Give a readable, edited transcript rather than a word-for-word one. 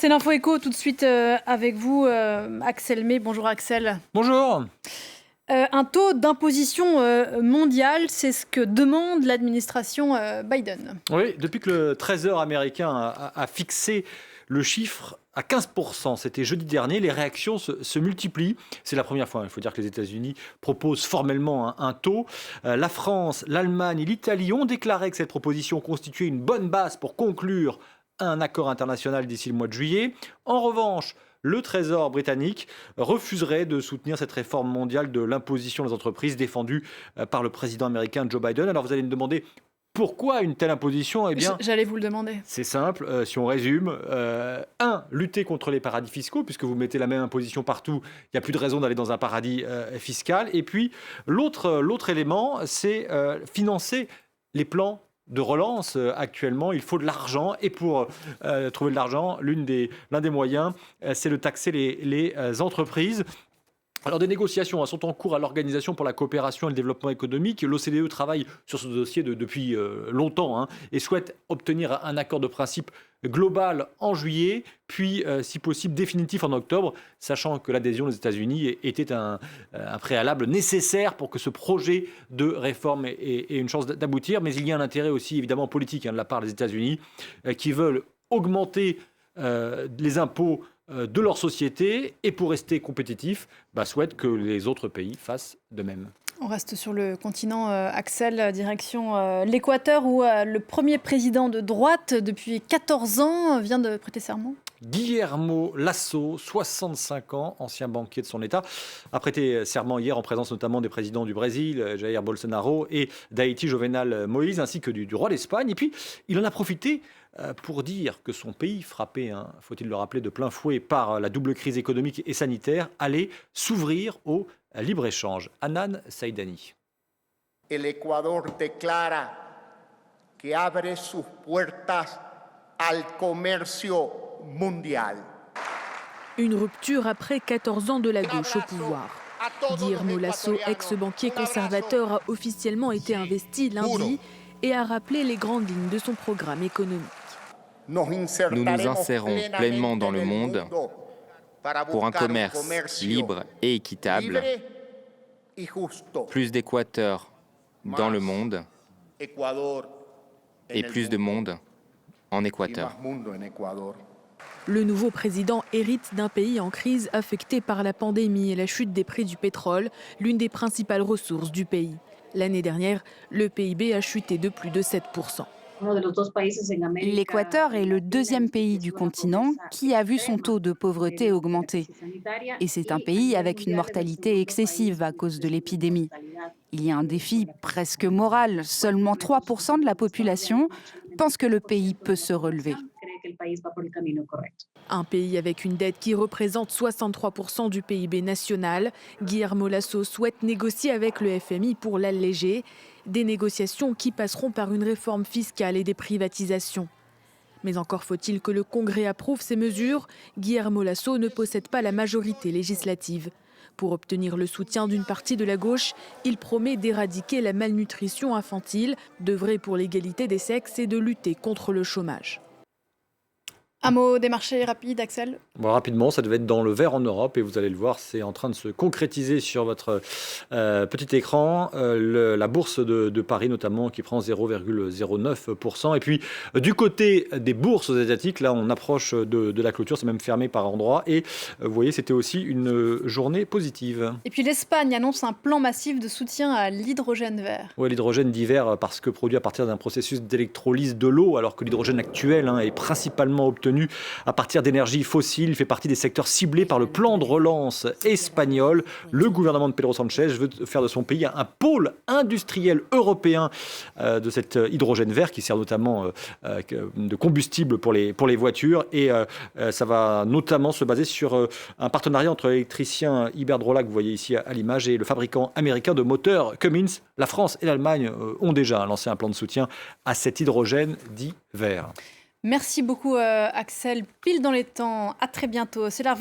C'est l'info éco tout de suite avec vous, Axel May. Bonjour Axel. Bonjour. Un taux d'imposition mondial, c'est ce que demande l'administration Biden. Oui, depuis que le Trésor américain a fixé le chiffre à 15%, c'était jeudi dernier, les réactions se multiplient. C'est la première fois, il faut dire que les États-Unis proposent formellement un taux. La France, l'Allemagne et l'Italie ont déclaré que cette proposition constituait une bonne base pour conclure un accord international d'ici le mois de juillet. En revanche, le Trésor britannique refuserait de soutenir cette réforme mondiale de l'imposition des entreprises défendue par le président américain Joe Biden. Alors vous allez me demander pourquoi une telle imposition? Eh bien, j'allais vous le demander. c'est simple, si on résume. Lutter contre les paradis fiscaux, puisque vous mettez la même imposition partout, il n'y a plus de raison d'aller dans un paradis fiscal. Et puis, l'autre élément, c'est financer les plans de relance. Actuellement, il faut de l'argent, et pour trouver de l'argent, l'un des moyens, c'est de taxer les entreprises. Alors, des négociations sont en cours à l'Organisation pour la coopération et le développement économique. L'OCDE travaille sur ce dossier depuis longtemps et souhaite obtenir un accord de principe global en juillet, puis, si possible, définitif en octobre, sachant que l'adhésion des États-Unis était un préalable nécessaire pour que ce projet de réforme ait une chance d'aboutir. Mais il y a un intérêt aussi, évidemment, politique de la part des États-Unis, qui veulent augmenter les impôts de leur société, et pour rester compétitifs, souhaitent que les autres pays fassent de même. On reste sur le continent, Axel, direction l'Équateur, où le premier président de droite depuis 14 ans vient de prêter serment. Guillermo Lasso, 65 ans, ancien banquier de son État, a prêté serment hier en présence notamment des présidents du Brésil, Jair Bolsonaro, et d'Haïti, Jovenel Moïse, ainsi que du roi d'Espagne. Et puis, il en a profité pour dire que son pays, frappé, faut-il le rappeler, de plein fouet par la double crise économique et sanitaire, allait s'ouvrir au libre-échange. Hanan Saïdani. El Ecuador declara que abre sus puertas al comercio mondial. Une rupture après 14 ans de la gauche au pouvoir. Guillermo Lasso, ex-banquier conservateur, a officiellement été investi lundi et a rappelé les grandes lignes de son programme économique. Nous nous insérons pleinement dans le monde pour un commerce libre et équitable, plus d'Équateur dans le monde et plus de monde en Équateur. Le nouveau président hérite d'un pays en crise affecté par la pandémie et la chute des prix du pétrole, l'une des principales ressources du pays. L'année dernière, le PIB a chuté de plus de 7%. L'Équateur est le deuxième pays du continent qui a vu son taux de pauvreté augmenter. Et c'est un pays avec une mortalité excessive à cause de l'épidémie. Il y a un défi presque moral. Seulement 3% de la population pense que le pays peut se relever. Un pays avec une dette qui représente 63% du PIB national. Guillermo Lasso souhaite négocier avec le FMI pour l'alléger. Des négociations qui passeront par une réforme fiscale et des privatisations. Mais encore faut-il que le Congrès approuve ces mesures. Guillermo Lasso ne possède pas la majorité législative. Pour obtenir le soutien d'une partie de la gauche, il promet d'éradiquer la malnutrition infantile, d'œuvrer pour l'égalité des sexes et de lutter contre le chômage. Un mot des marchés rapide, Axel? Rapidement, ça devait être dans le vert en Europe, et vous allez le voir, c'est en train de se concrétiser sur votre petit écran. La bourse de Paris notamment qui prend 0,09%. Et puis du côté des bourses asiatiques, là on approche de la clôture, c'est même fermé par endroits. Et vous voyez, c'était aussi une journée positive. Et puis l'Espagne annonce un plan massif de soutien à l'hydrogène vert. Oui, l'hydrogène dit vert parce que produit à partir d'un processus d'électrolyse de l'eau, alors que l'hydrogène actuel est principalement obtenu à partir d'énergie fossile. Il fait partie des secteurs ciblés par le plan de relance espagnol. Le gouvernement de Pedro Sánchez veut faire de son pays un pôle industriel européen de cet hydrogène vert qui sert notamment de combustible pour les voitures. Et ça va notamment se baser sur un partenariat entre l'électricien Iberdrola, que vous voyez ici à l'image, et le fabricant américain de moteurs Cummins. La France et l'Allemagne ont déjà lancé un plan de soutien à cet hydrogène dit vert. Merci beaucoup Axel, pile dans les temps, à très bientôt. C'est la